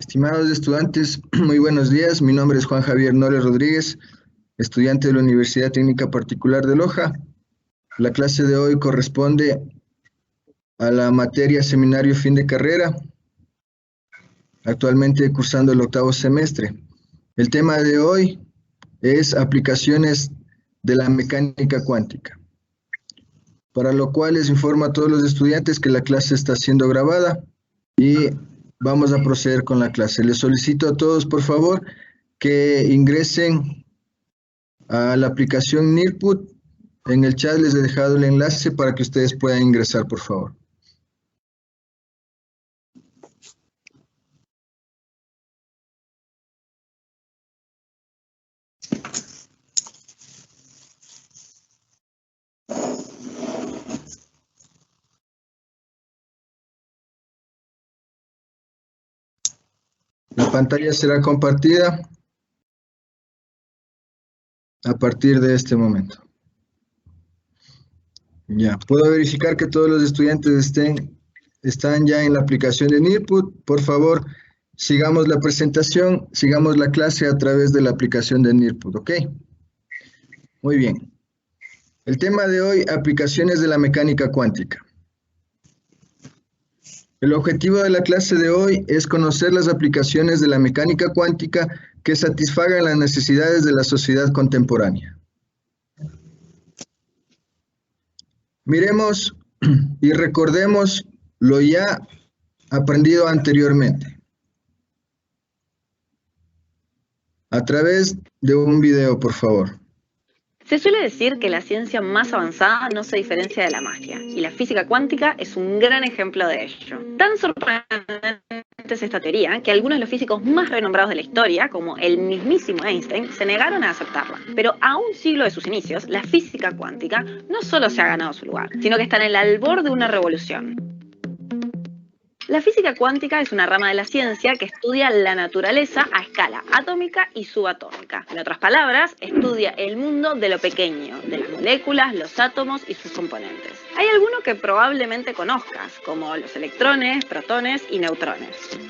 Estimados estudiantes, muy buenos días. Mi nombre es Juan Javier Nole Rodríguez, estudiante de la Universidad Técnica Particular de Loja. La clase de hoy corresponde a la materia Seminario Fin de Carrera, actualmente cursando el 8º semestre. El tema de hoy es aplicaciones de la mecánica cuántica, para lo cual les informo a todos los estudiantes que la clase está siendo grabada y vamos a proceder con la clase. Les solicito a todos, por favor, que ingresen a la aplicación Nearput. En el chat les he dejado el enlace para que ustedes puedan ingresar, por favor. La pantalla será compartida a partir de este momento. Ya, puedo verificar que todos los estudiantes están ya en la aplicación de Nearput. Por favor, sigamos la presentación, sigamos la clase a través de la aplicación de Nearput, ¿ok? Muy bien. El tema de hoy, aplicaciones de la mecánica cuántica. El objetivo de la clase de hoy es conocer las aplicaciones de la mecánica cuántica que satisfagan las necesidades de la sociedad contemporánea. Miremos y recordemos lo ya aprendido anteriormente a través de un video, por favor. Se suele decir que la ciencia más avanzada no se diferencia de la magia, y la física cuántica es un gran ejemplo de ello. Tan sorprendente es esta teoría que algunos de los físicos más renombrados de la historia, como el mismísimo Einstein, se negaron a aceptarla. Pero a un siglo de sus inicios, la física cuántica no solo se ha ganado su lugar, sino que está en el albor de una revolución. La física cuántica es una rama de la ciencia que estudia la naturaleza a escala atómica y subatómica. En otras palabras, estudia el mundo de lo pequeño, de las moléculas, los átomos y sus componentes. Hay algunos que probablemente conozcas, como los electrones, protones y neutrones.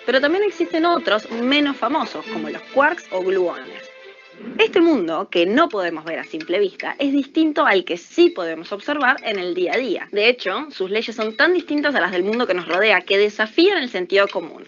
Pero también existen otros menos famosos, como los quarks o gluones. Este mundo, que no podemos ver a simple vista, es distinto al que sí podemos observar en el día a día. De hecho, sus leyes son tan distintas a las del mundo que nos rodea que desafían el sentido común.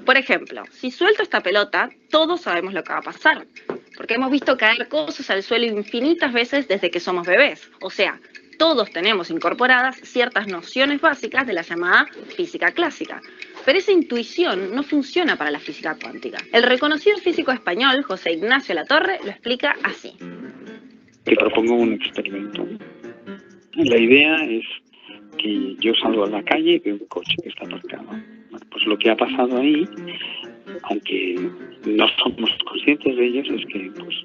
Por ejemplo, si suelto esta pelota, todos sabemos lo que va a pasar, porque hemos visto caer cosas al suelo infinitas veces desde que somos bebés. O sea, todos tenemos incorporadas ciertas nociones básicas de la llamada física clásica. Pero esa intuición no funciona para la física cuántica. El reconocido físico español, José Ignacio Latorre, lo explica así. Te propongo un experimento. La idea es que yo salgo a la calle y veo un coche que está aparcado. Bueno, pues lo que ha pasado ahí, aunque no somos conscientes de ello, es que pues,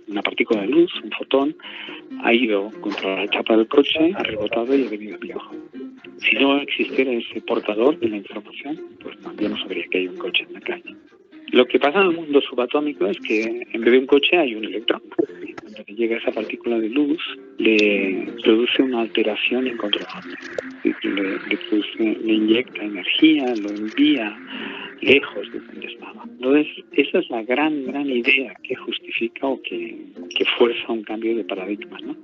una partícula de luz, un fotón, ha ido contra la chapa del coche, ha rebotado y ha venido a mi ojo. Si no existiera ese portador de la información, pues no, yo no sabría que hay un coche en la calle. Lo que pasa en el mundo subatómico es que en vez de un coche hay un electrón. Cuando le llega esa partícula de luz, le produce una alteración incontrolable. Le inyecta energía, lo envía lejos de donde estaba. Entonces, esa es la gran idea que justifica o que fuerza un cambio de paradigma, ¿no?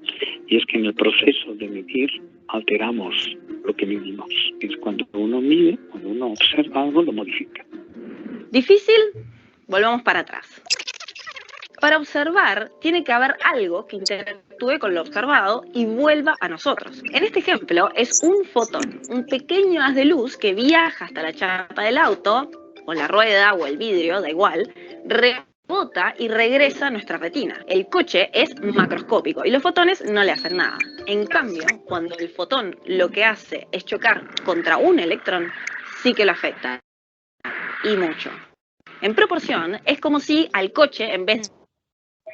Y es que en el proceso de medir alteramos lo que medimos. Es cuando uno mide, cuando uno observa algo, lo modifica. ¿Difícil? Volvamos para atrás. Para observar, tiene que haber algo que interactúe con lo observado y vuelva a nosotros. En este ejemplo, es un fotón, un pequeño haz de luz que viaja hasta la chapa del auto, o la rueda, o el vidrio, da igual, rebota y regresa a nuestra retina. El coche es macroscópico y los fotones no le hacen nada. En cambio, cuando el fotón lo que hace es chocar contra un electrón, sí que lo afecta. Y mucho. En proporción, es como si al coche, en vez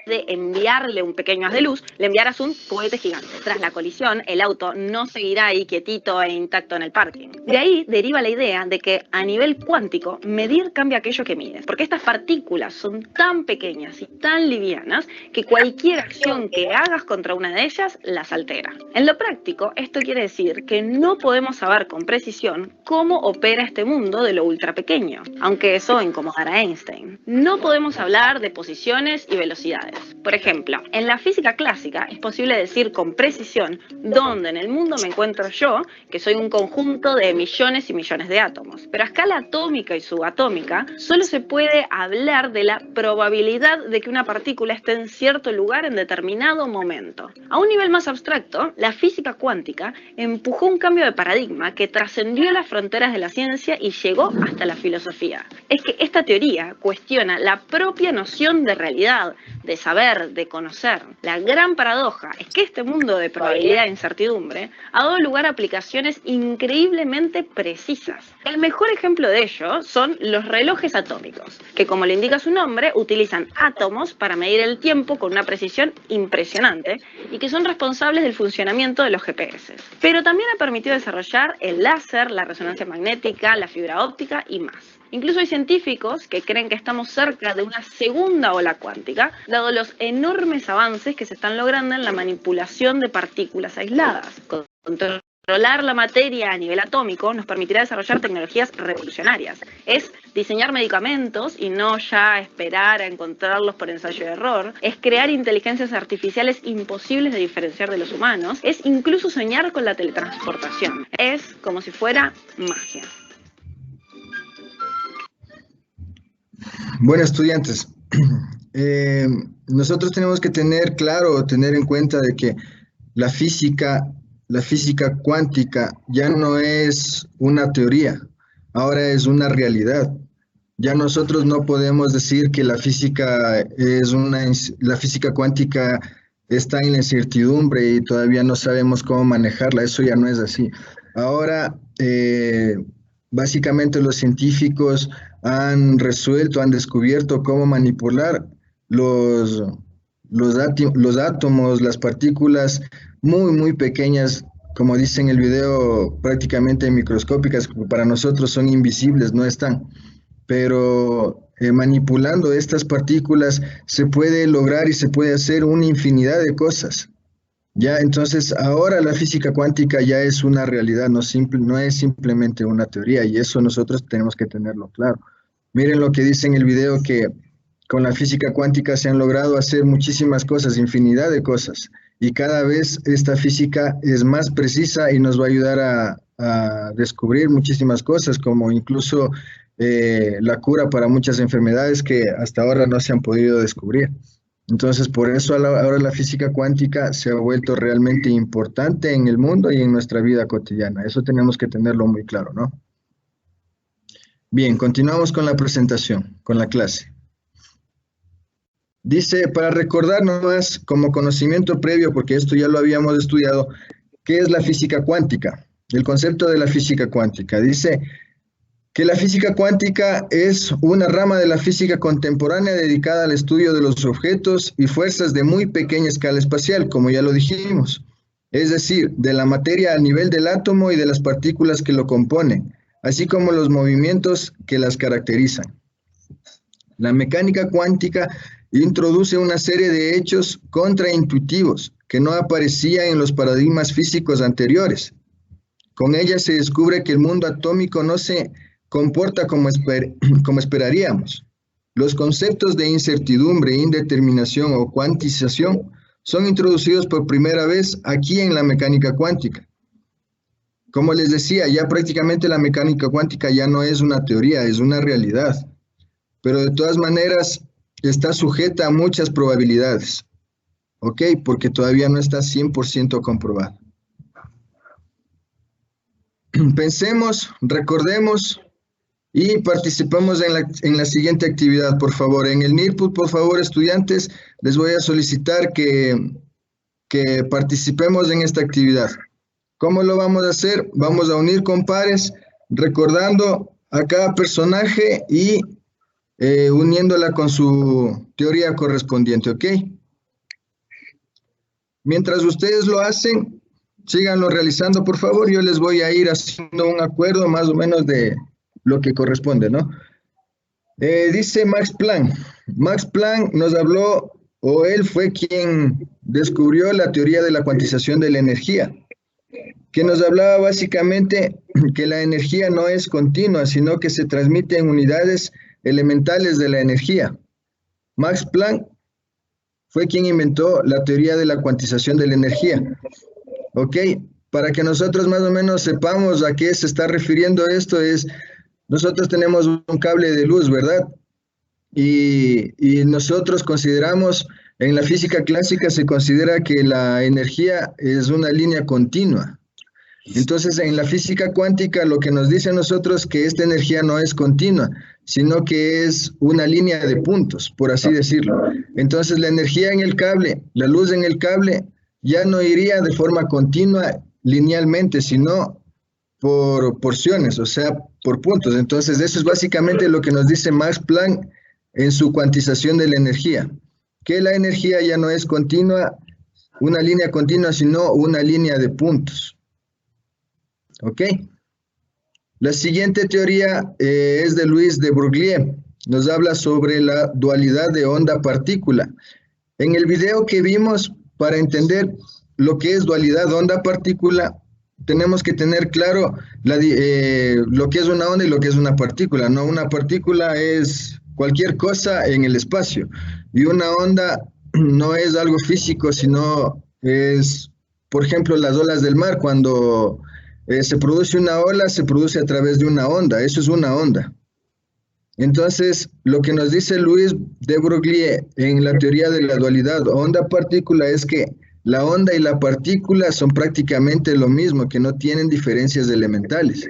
de enviarle un pequeño haz de luz, le enviaras un cohete gigante. Tras la colisión, el auto no seguirá ahí quietito e intacto en el parking. De ahí deriva la idea de que a nivel cuántico, medir cambia aquello que mides, porque estas partículas son tan pequeñas y tan livianas que cualquier acción que hagas contra una de ellas las altera. En lo práctico, esto quiere decir que no podemos saber con precisión cómo opera este mundo de lo ultra pequeño, aunque eso incomodara a Einstein. No podemos hablar de posiciones y velocidades. Por ejemplo, en la física clásica es posible decir con precisión dónde en el mundo me encuentro yo, que soy un conjunto de millones y millones de átomos. Pero a escala atómica y subatómica, solo se puede hablar de la probabilidad de que una partícula esté en cierto lugar en determinado momento. A un nivel más abstracto, la física cuántica empujó un cambio de paradigma que trascendió las fronteras de la ciencia y llegó hasta la filosofía. Es que esta teoría cuestiona la propia noción de realidad, de saber, de conocer. La gran paradoja es que este mundo de probabilidad e incertidumbre ha dado lugar a aplicaciones increíblemente precisas. El mejor ejemplo de ello son los relojes atómicos, que como le indica su nombre, utilizan átomos para medir el tiempo con una precisión impresionante y que son responsables del funcionamiento de los GPS. Pero también ha permitido desarrollar el láser, la resonancia magnética, la fibra óptica y más. Incluso hay científicos que creen que estamos cerca de una segunda ola cuántica, dado los enormes avances que se están logrando en la manipulación de partículas aisladas. Controlar la materia a nivel atómico nos permitirá desarrollar tecnologías revolucionarias. Es diseñar medicamentos y no ya esperar a encontrarlos por ensayo y error. Es crear inteligencias artificiales imposibles de diferenciar de los humanos. Es incluso soñar con la teletransportación. Es como si fuera magia. Bueno, estudiantes, nosotros tenemos que tener claro, tener en cuenta de que la física cuántica ya no es una teoría, ahora es una realidad. Ya nosotros no podemos decir que la física cuántica está en la incertidumbre y todavía no sabemos cómo manejarla, eso ya no es así. Ahora, básicamente los científicos han descubierto cómo manipular los átomos, las partículas muy pequeñas, como dice en el video, prácticamente microscópicas, para nosotros son invisibles, no están. Pero manipulando estas partículas se puede lograr y se puede hacer una infinidad de cosas. Ya, entonces ahora la física cuántica ya es una realidad, no es simplemente una teoría, y eso nosotros tenemos que tenerlo claro. Miren lo que dice en el video, que con la física cuántica se han logrado hacer muchísimas cosas, infinidad de cosas, y cada vez esta física es más precisa y nos va a ayudar a descubrir muchísimas cosas, como incluso la cura para muchas enfermedades que hasta ahora no se han podido descubrir. Entonces, por eso ahora la física cuántica se ha vuelto realmente importante en el mundo y en nuestra vida cotidiana. Eso tenemos que tenerlo muy claro, ¿no? Bien, continuamos con la presentación, con la clase. Dice, para recordar nomás como conocimiento previo, porque esto ya lo habíamos estudiado, ¿qué es la física cuántica? El concepto de la física cuántica. Dice que la física cuántica es una rama de la física contemporánea dedicada al estudio de los objetos y fuerzas de muy pequeña escala espacial, como ya lo dijimos. Es decir, de la materia a nivel del átomo y de las partículas que lo componen, así como los movimientos que las caracterizan. La mecánica cuántica introduce una serie de hechos contraintuitivos que no aparecían en los paradigmas físicos anteriores. Con ella se descubre que el mundo atómico no se comporta como esperaríamos. Los conceptos de incertidumbre, indeterminación o cuantización son introducidos por primera vez aquí en la mecánica cuántica. Como les decía, ya prácticamente la mecánica cuántica ya no es una teoría, es una realidad. Pero de todas maneras está sujeta a muchas probabilidades, ¿ok? Porque todavía no está 100% comprobada. Pensemos, recordemos y participemos en la siguiente actividad, por favor. En el NIRPUT, por favor, estudiantes, les voy a solicitar que participemos en esta actividad. ¿Cómo lo vamos a hacer? Vamos a unir con pares, recordando a cada personaje y uniéndola con su teoría correspondiente, ¿ok? Mientras ustedes lo hacen, síganlo realizando, por favor. Yo les voy a ir haciendo un acuerdo más o menos de lo que corresponde, ¿no? Dice Max Planck. Max Planck nos habló, o él fue quien descubrió la teoría de la cuantización de la energía, que nos hablaba básicamente que la energía no es continua, sino que se transmite en unidades elementales de la energía. Max Planck fue quien inventó la teoría de la cuantización de la energía. ¿Ok? Para que nosotros más o menos sepamos a qué se está refiriendo esto es, nosotros tenemos un cable de luz, ¿verdad? Y nosotros consideramos, en la física clásica se considera que la energía es una línea continua. Entonces, en la física cuántica lo que nos dice a nosotros que esta energía no es continua, sino que es una línea de puntos, por así decirlo. Entonces, la energía en el cable, la luz en el cable, ya no iría de forma continua linealmente, sino por porciones, o sea, por puntos. Entonces, eso es básicamente lo que nos dice Max Planck en su cuantización de la energía, que la energía ya no es continua, una línea continua, sino una línea de puntos. ¿Ok? La siguiente teoría es de Louis de Broglie. Nos habla sobre la dualidad de onda-partícula. En el video que vimos, para entender lo que es dualidad onda-partícula, tenemos que tener claro lo que es una onda y lo que es una partícula, ¿no? Una partícula es cualquier cosa en el espacio y una onda no es algo físico, sino es, por ejemplo, las olas del mar. Cuando se produce una ola, se produce a través de una onda, eso es una onda. Entonces, lo que nos dice Louis de Broglie en la teoría de la dualidad onda-partícula es que la onda y la partícula son prácticamente lo mismo, que no tienen diferencias elementales.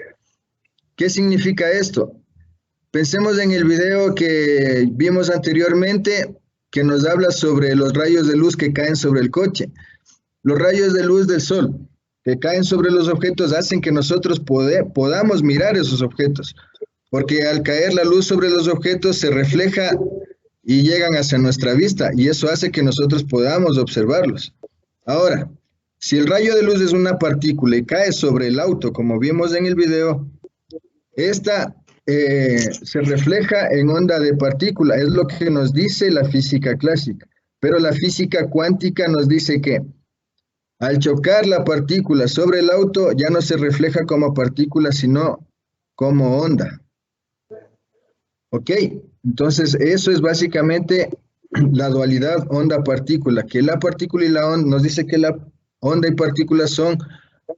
¿Qué significa esto? Pensemos en el video que vimos anteriormente, que nos habla sobre los rayos de luz que caen sobre el coche. Los rayos de luz del sol que caen sobre los objetos hacen que nosotros podamos mirar esos objetos, porque al caer la luz sobre los objetos se refleja y llegan hacia nuestra vista, y eso hace que nosotros podamos observarlos. Ahora, si el rayo de luz es una partícula y cae sobre el auto, como vimos en el video, esta se refleja en onda de partícula, es lo que nos dice la física clásica, pero la física cuántica nos dice que al chocar la partícula sobre el auto ya no se refleja como partícula, sino como onda. ¿Ok? Entonces, eso es básicamente la dualidad onda-partícula, que la partícula y la onda, nos dice que la onda y partícula son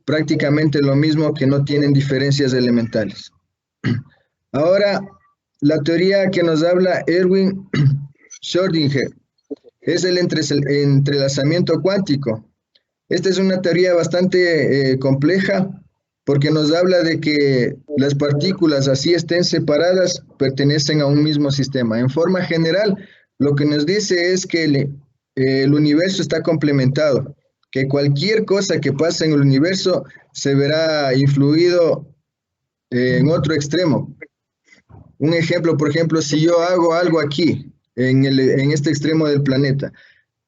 prácticamente lo mismo, que no tienen diferencias elementales. Ahora, la teoría que nos habla Erwin Schrödinger es el entrelazamiento cuántico. Esta es una teoría bastante compleja, porque nos habla de que las partículas, así estén separadas, pertenecen a un mismo sistema. En forma general, lo que nos dice es que el universo está complementado, que cualquier cosa que pase en el universo se verá influido en otro extremo. Un ejemplo, por ejemplo, si yo hago algo aquí, en este extremo del planeta,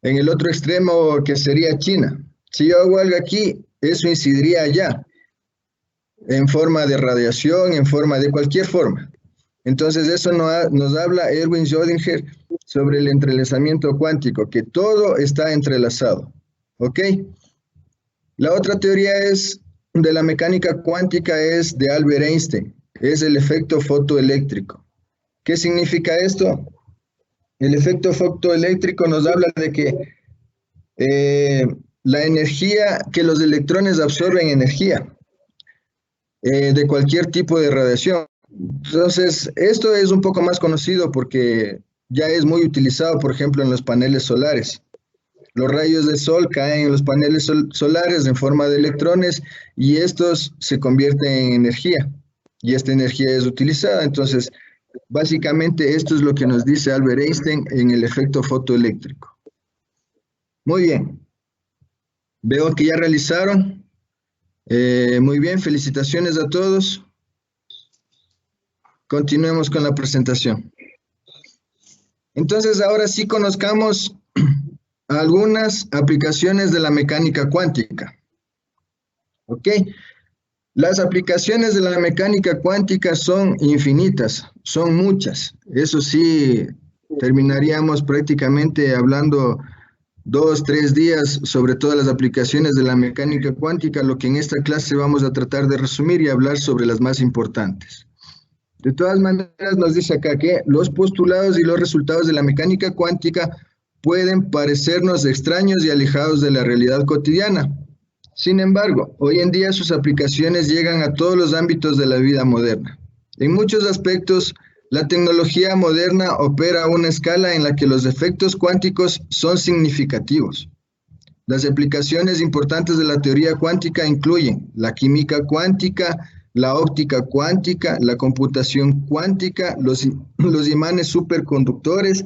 en el otro extremo que sería China, si yo hago algo aquí, eso incidiría allá, en forma de radiación, en forma de cualquier forma. Entonces eso nos habla Erwin Schrödinger sobre el entrelazamiento cuántico, que todo está entrelazado. ¿Ok? La otra teoría de la mecánica cuántica es de Albert Einstein, es el efecto fotoeléctrico. ¿Qué significa esto? El efecto fotoeléctrico nos habla de que la energía, que los electrones absorben energía de cualquier tipo de radiación. Entonces, esto es un poco más conocido porque ya es muy utilizado, por ejemplo, en los paneles solares. Los rayos del sol caen en los paneles solares en forma de electrones y estos se convierten en energía. Y esta energía es utilizada. Entonces, básicamente esto es lo que nos dice Albert Einstein en el efecto fotoeléctrico. Muy bien. Veo que ya realizaron. Muy bien, felicitaciones a todos. Continuemos con la presentación. Entonces, ahora sí conozcamos algunas aplicaciones de la mecánica cuántica. ¿Ok? Las aplicaciones de la mecánica cuántica son infinitas, son muchas. Eso sí, terminaríamos prácticamente hablando 2, 3 días sobre todas las aplicaciones de la mecánica cuántica, lo que en esta clase vamos a tratar de resumir y hablar sobre las más importantes. De todas maneras, nos dice acá que los postulados y los resultados de la mecánica cuántica pueden parecernos extraños y alejados de la realidad cotidiana. Sin embargo, hoy en día sus aplicaciones llegan a todos los ámbitos de la vida moderna. En muchos aspectos, la tecnología moderna opera a una escala en la que los efectos cuánticos son significativos. Las aplicaciones importantes de la teoría cuántica incluyen la química cuántica, la óptica cuántica, la computación cuántica, los imanes superconductores,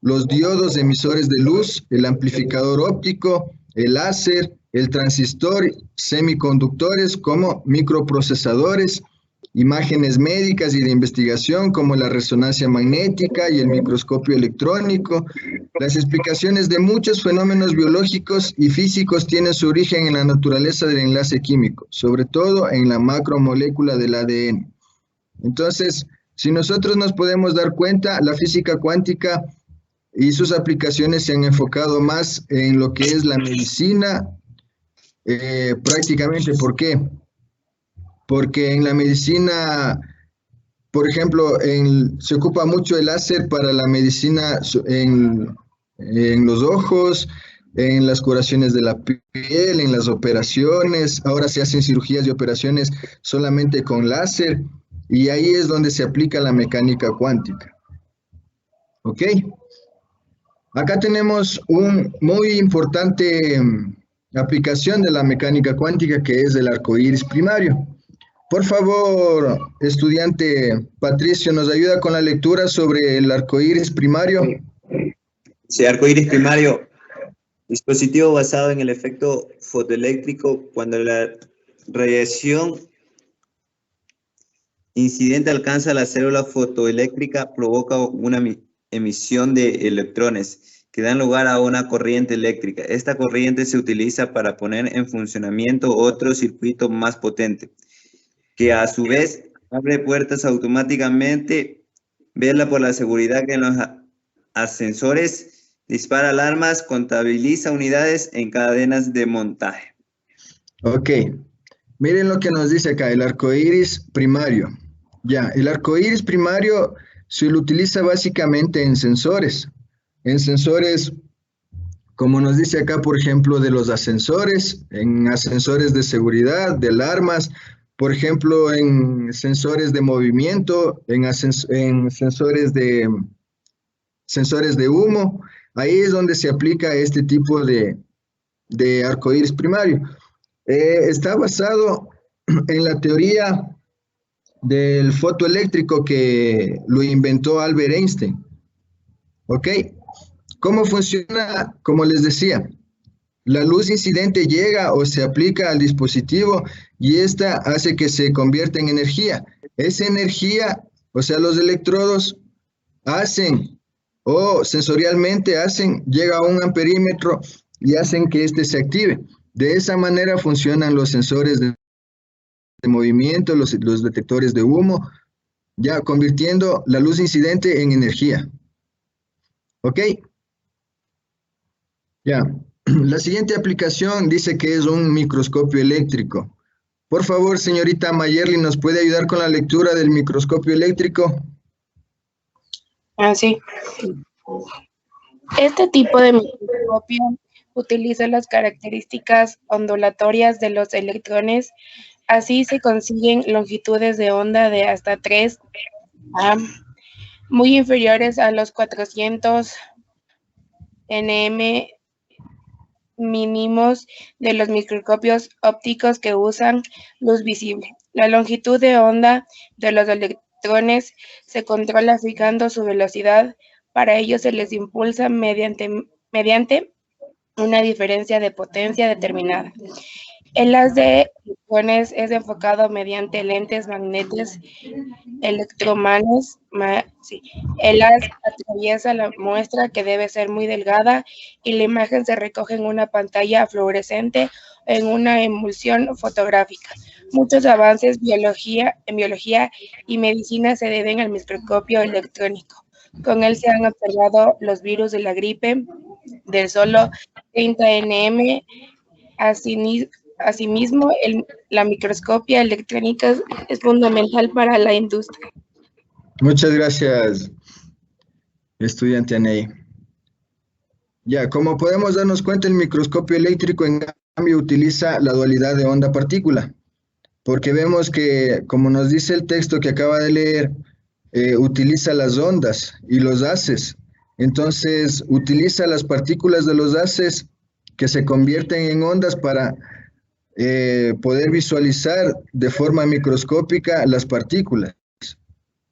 los diodos emisores de luz, el amplificador óptico, el láser, el transistor, semiconductores como microprocesadores, imágenes médicas y de investigación como la resonancia magnética y el microscopio electrónico. Las explicaciones de muchos fenómenos biológicos y físicos tienen su origen en la naturaleza del enlace químico, sobre todo en la macromolécula del ADN. Entonces, si nosotros nos podemos dar cuenta, la física cuántica y sus aplicaciones se han enfocado más en lo que es la medicina, prácticamente. ¿Por qué? Porque en la medicina, por ejemplo, se ocupa mucho el láser para la medicina en los ojos, en las curaciones de la piel, en las operaciones. Ahora se hacen cirugías y operaciones solamente con láser, y ahí es donde se aplica la mecánica cuántica. ¿Ok? Acá tenemos un muy importante aplicación de la mecánica cuántica, que es el arco iris primario. Por favor, estudiante Patricio, ¿nos ayuda con la lectura sobre el arco iris primario? Sí, arco iris primario, dispositivo basado en el efecto fotoeléctrico cuando la radiación incidente alcanza la célula fotoeléctrica, provoca una emisión de electrones que dan lugar a una corriente eléctrica. Esta corriente se utiliza para poner en funcionamiento otro circuito más potente, que a su vez abre puertas automáticamente, vela por la seguridad que en los ascensores, dispara alarmas, contabiliza unidades en cadenas de montaje. Ok, miren lo que nos dice acá, el arco iris primario. Ya, el arco iris primario se lo utiliza básicamente en sensores. En sensores, como nos dice acá, por ejemplo, de los ascensores, en ascensores de seguridad, de alarmas, por ejemplo, en sensores de movimiento, en sensores de humo. Ahí es donde se aplica este tipo de arco iris primario. Está basado en la teoría del fotoeléctrico que lo inventó Albert Einstein. ¿Ok? ¿Cómo funciona? Como les decía, la luz incidente llega o se aplica al dispositivo y esta hace que se convierta en energía. Esa energía, o sea, los electrodos hacen, o sensorialmente hacen, llega a un amperímetro y hacen que éste se active. De esa manera funcionan los sensores de movimiento, los detectores de humo, ya convirtiendo la luz incidente en energía. ¿Ok? Ya. La siguiente aplicación dice que es un microscopio eléctrico. Por favor, señorita Mayerly, ¿nos puede ayudar con la lectura del microscopio eléctrico? Sí. Este tipo de microscopio utiliza las características ondulatorias de los electrones. Así se consiguen longitudes de onda de hasta 3 muy inferiores a los 400 nm mínimos de los microscopios ópticos que usan luz visible. La longitud de onda de los electrones se controla fijando su velocidad. Para ello se les impulsa mediante una diferencia de potencia determinada. El haz de electrones es enfocado mediante lentes magnetes electromanes. El haz atraviesa la muestra, que debe ser muy delgada, y la imagen se recoge en una pantalla fluorescente o en una emulsión fotográfica. Muchos avances en biología y medicina se deben al microscopio electrónico. Con él se han observado los virus de la gripe del solo 30 nm. Asimismo, la microscopía electrónica es fundamental para la industria. Muchas gracias, estudiante Aney. Ya, como podemos darnos cuenta, el microscopio eléctrico en cambio utiliza la dualidad de onda-partícula, porque vemos que, como nos dice el texto que acaba de leer, utiliza las ondas y los haces. Entonces, utiliza las partículas de los haces que se convierten en ondas para poder visualizar de forma microscópica las partículas.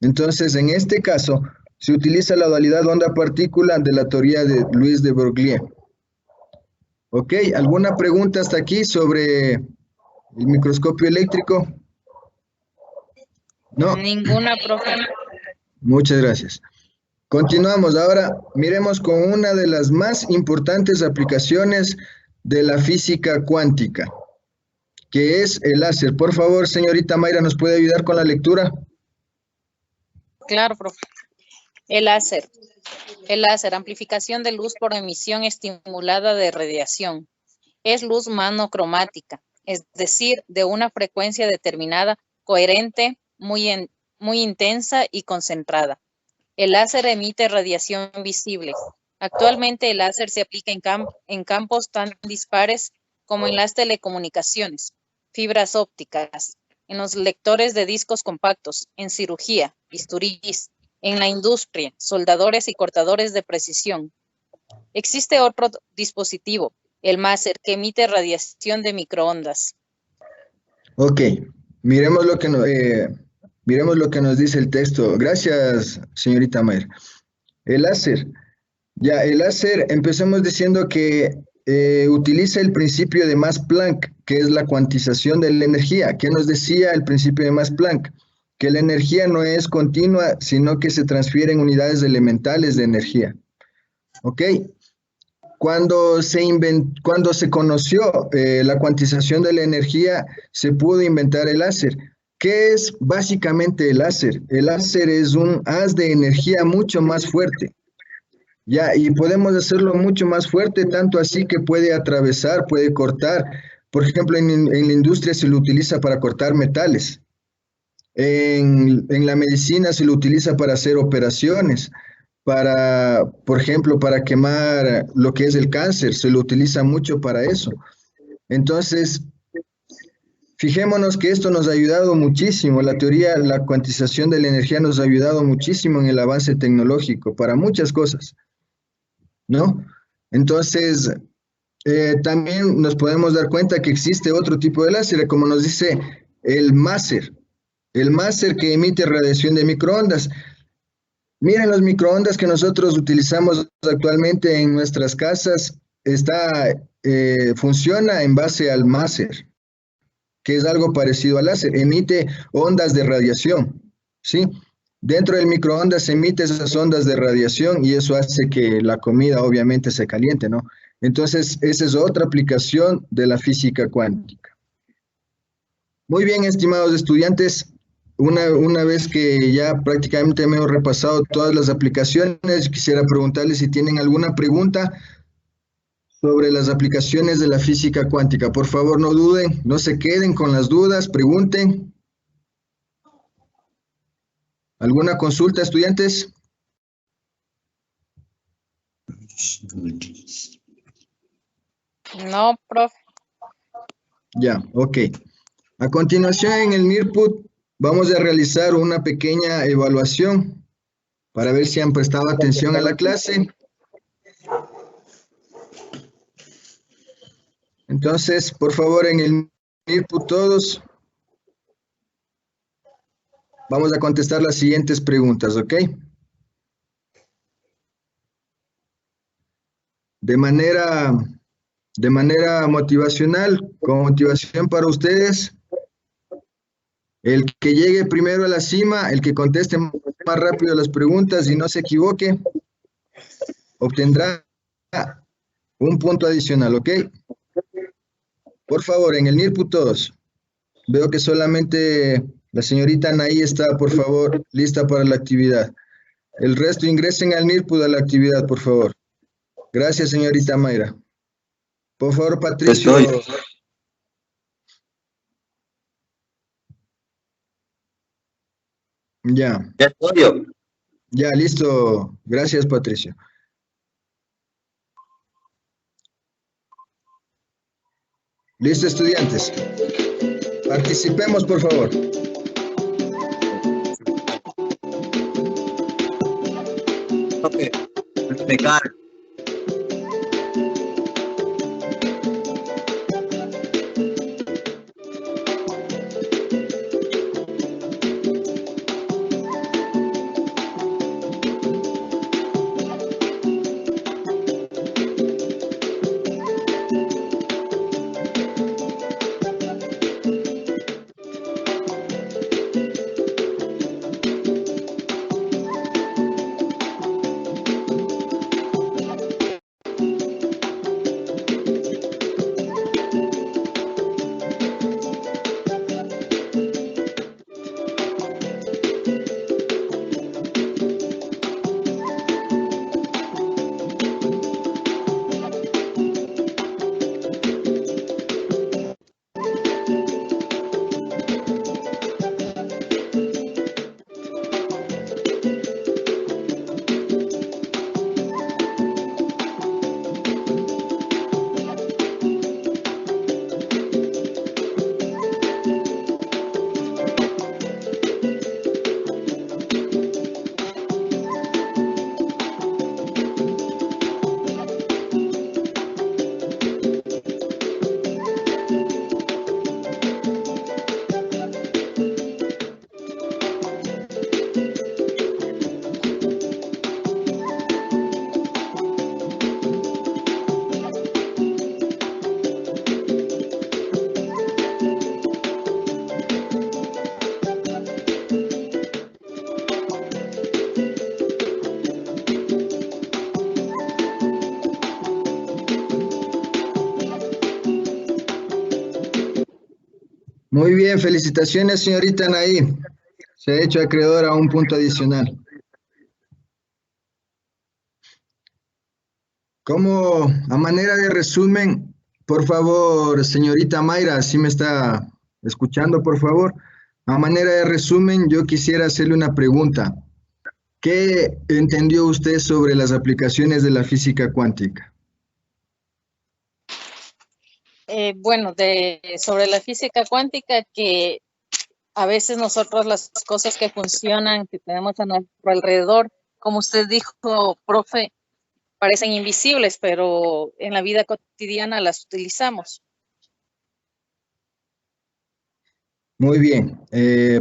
Entonces, en este caso, se utiliza la dualidad onda-partícula de la teoría de Louis de Broglie. ¿Ok? ¿Alguna pregunta hasta aquí sobre el microscopio eléctrico? No. Ninguna, profe. Muchas gracias. Continuamos. Ahora miremos con una de las más importantes aplicaciones de la física cuántica, que es el láser. Por favor, señorita Mayra, ¿nos puede ayudar con la lectura? Claro, profe. El láser. El láser, amplificación de luz por emisión estimulada de radiación. Es luz monocromática, es decir, de una frecuencia determinada, coherente, muy intensa y concentrada. El láser emite radiación visible. Actualmente el láser se aplica en campos tan dispares como en las telecomunicaciones, fibras ópticas, en los lectores de discos compactos, en cirugía, bisturís, en la industria, soldadores y cortadores de precisión. Existe otro dispositivo, el máser, que emite radiación de microondas. Ok, miremos lo que nos dice el texto. Gracias, señorita Mayra. El láser. Ya, el láser, empecemos diciendo que utiliza el principio de Max-Planck, que es la cuantización de la energía. ¿Qué nos decía el principio de Max-Planck? Que la energía no es continua, sino que se transfiere en unidades elementales de energía. ¿Ok? Cuando se conoció la cuantización de la energía, se pudo inventar el láser. ¿Qué es básicamente el láser? El láser es un haz de energía mucho más fuerte. Ya, y podemos hacerlo mucho más fuerte, tanto así que puede atravesar, puede cortar. Por ejemplo, en la industria se lo utiliza para cortar metales. En la medicina se lo utiliza para hacer operaciones, por ejemplo, para quemar lo que es el cáncer, se lo utiliza mucho para eso. Entonces, fijémonos que esto nos ha ayudado muchísimo, la teoría, la cuantización de la energía nos ha ayudado muchísimo en el avance tecnológico, para muchas cosas, ¿no? Entonces, también nos podemos dar cuenta que existe otro tipo de láser, como nos dice el máser. El máser que emite radiación de microondas. Miren, los microondas que nosotros utilizamos actualmente en nuestras casas funciona en base al máser, que es algo parecido al láser. Emite ondas de radiación, ¿sí? Dentro del microondas se emite esas ondas de radiación y eso hace que la comida obviamente se caliente, ¿no? Entonces, esa es otra aplicación de la física cuántica. Muy bien, estimados estudiantes. Una vez que ya prácticamente hemos repasado todas las aplicaciones, quisiera preguntarles si tienen alguna pregunta sobre las aplicaciones de la física cuántica. Por favor, no duden, no se queden con las dudas, pregunten. ¿Alguna consulta, estudiantes? No, profe. Ya, ok. A continuación, en el NIRPUT, vamos a realizar una pequeña evaluación para ver si han prestado atención a la clase. Entonces, por favor, en el NIRPUT todos, vamos a contestar las siguientes preguntas, ¿ok? De manera de manera motivacional, con motivación para ustedes. El que llegue primero a la cima, el que conteste más rápido las preguntas y no se equivoque, obtendrá un punto adicional, ¿ok? Por favor, en el NIRPU todos. Veo que solamente la señorita Anaí está, por favor, lista para la actividad. El resto ingresen al NIRPU de la actividad, por favor. Gracias, señorita Mayra. Por favor, Patricio. Estoy. Ya. Ya estoy yo. Ya, listo. Gracias, Patricio. Listo, estudiantes. Participemos, por favor. Okay. Me cargo. Muy bien, felicitaciones, señorita Anaí. Se ha hecho acreedora a un punto adicional. Como a manera de resumen, por favor, señorita Mayra, si me está escuchando, por favor. A manera de resumen, yo quisiera hacerle una pregunta. ¿Qué entendió usted sobre las aplicaciones de la física cuántica? Bueno, sobre la física cuántica, que a veces nosotros las cosas que funcionan, que tenemos a nuestro alrededor, como usted dijo, profe, parecen invisibles, pero en la vida cotidiana las utilizamos. Muy bien.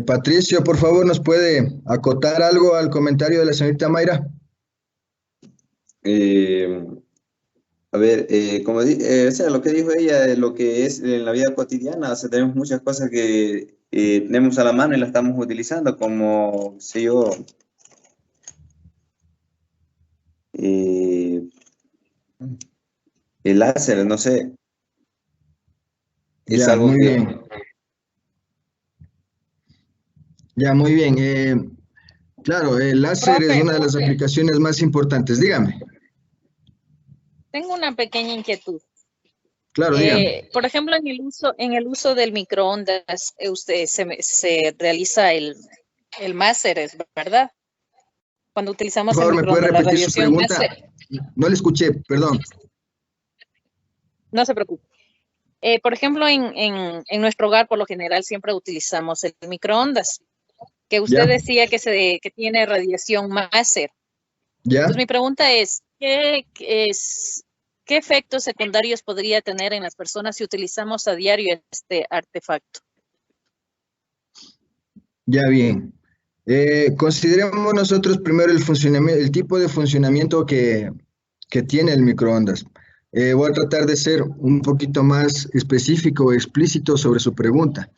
Patricio, por favor, ¿nos puede acotar algo al comentario de la señorita Mayra? A ver, como o sea, lo que dijo ella, de lo que es en la vida cotidiana, o sea, tenemos muchas cosas que tenemos a la mano y las estamos utilizando, como, sé yo, el láser, no sé, es Ya, algo muy que... bien. Ya, muy bien. Claro, el láser es Profe, una de las aplicaciones más importantes. Dígame. tengo una pequeña inquietud. Claro, dígame. Por ejemplo, en el uso del microondas, usted se realiza el máser, ¿verdad? Cuando utilizamos Por el favor, ¿me puede microondas, la repetir su radiación pregunta? máser. No le escuché, perdón. No se preocupe. Por ejemplo, en nuestro hogar, por lo general, siempre utilizamos el microondas, que usted ¿Ya? decía que tiene radiación máser. ¿Ya? Entonces, mi pregunta es, ¿qué efectos secundarios podría tener en las personas si utilizamos a diario este artefacto? Ya, bien. Consideremos nosotros primero el tipo de funcionamiento que tiene el microondas. Voy a tratar de ser un poquito más específico o explícito sobre su pregunta.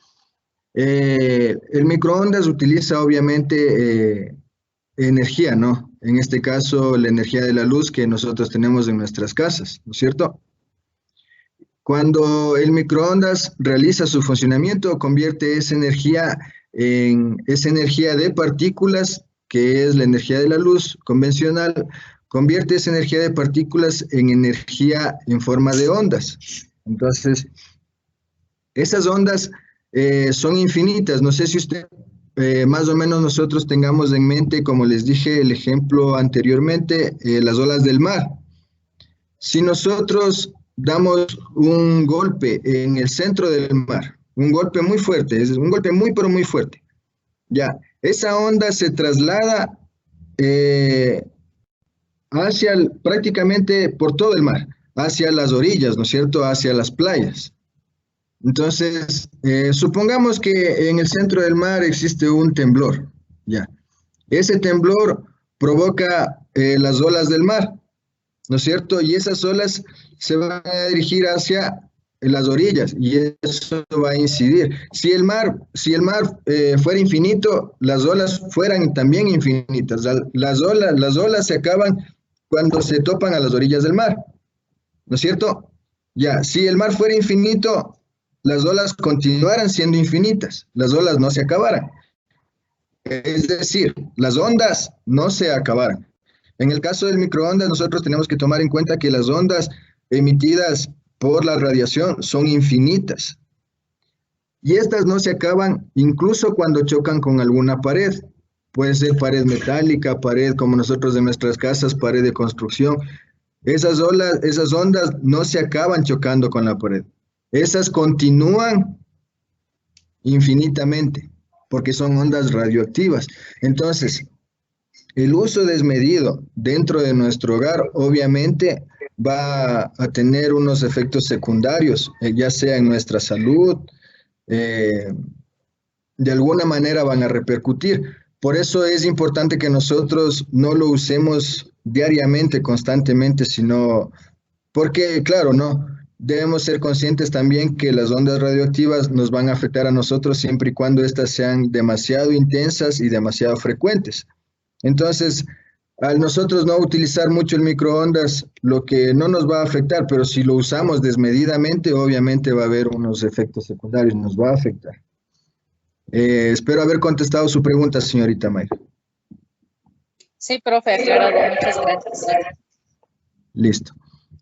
El microondas utiliza obviamente energía, ¿no? En este caso, la energía de la luz que nosotros tenemos en nuestras casas, ¿no es cierto? Cuando el microondas realiza su funcionamiento, convierte esa energía en esa energía de partículas, que es la energía de la luz convencional, convierte esa energía de partículas en energía en forma de ondas. Entonces, esas ondas son infinitas. No sé si usted, más o menos nosotros tengamos en mente, como les dije el ejemplo anteriormente, las olas del mar. Si nosotros damos un golpe en el centro del mar, un golpe muy fuerte, es un golpe muy, pero muy fuerte, ya, esa onda se traslada prácticamente por todo el mar, hacia las orillas, ¿no es cierto?, hacia las playas. Entonces, supongamos que en el centro del mar existe un temblor, ya. Ese temblor provoca las olas del mar, ¿no es cierto? Y esas olas se van a dirigir hacia las orillas y eso va a incidir. Si el mar fuera infinito, las olas fueran también infinitas. Las olas se acaban cuando se topan a las orillas del mar, ¿no es cierto? Ya, si el mar fuera infinito, las olas continuaran siendo infinitas, las olas no se acabaran. Es decir, las ondas no se acabaran. En el caso del microondas, nosotros tenemos que tomar en cuenta que las ondas emitidas por la radiación son infinitas. Y estas no se acaban incluso cuando chocan con alguna pared. Puede ser pared metálica, pared como nosotros en nuestras casas, pared de construcción. Esas ondas no se acaban chocando con la pared. Esas continúan infinitamente porque son ondas radioactivas. Entonces, el uso desmedido dentro de nuestro hogar obviamente va a tener unos efectos secundarios, ya sea en nuestra salud, de alguna manera van a repercutir. Por eso es importante que nosotros no lo usemos diariamente, constantemente, sino porque, claro, no, debemos ser conscientes también que las ondas radioactivas nos van a afectar a nosotros siempre y cuando éstas sean demasiado intensas y demasiado frecuentes. Entonces, al nosotros no utilizar mucho el microondas, lo que no nos va a afectar, pero si lo usamos desmedidamente, obviamente va a haber unos efectos secundarios, nos va a afectar. Espero haber contestado su pregunta, señorita Mayra. Sí, profe, aclarado. Muchas gracias. Listo.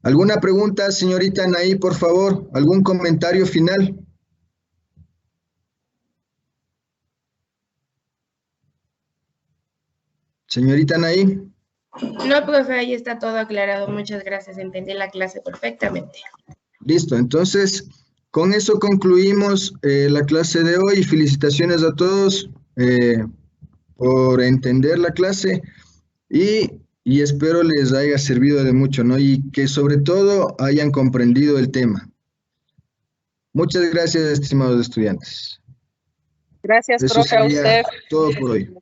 ¿Alguna pregunta, señorita Anaí, por favor? ¿Algún comentario final? Señorita Anaí. No, profe, ahí está todo aclarado. Muchas gracias. Entendí la clase perfectamente. Listo. Entonces, con eso concluimos la clase de hoy. Felicitaciones a todos por entender la clase y espero les haya servido de mucho, ¿no? Y que sobre todo hayan comprendido el tema. Muchas gracias, estimados estudiantes. Gracias, Eso profe, a sería usted. todo por hoy.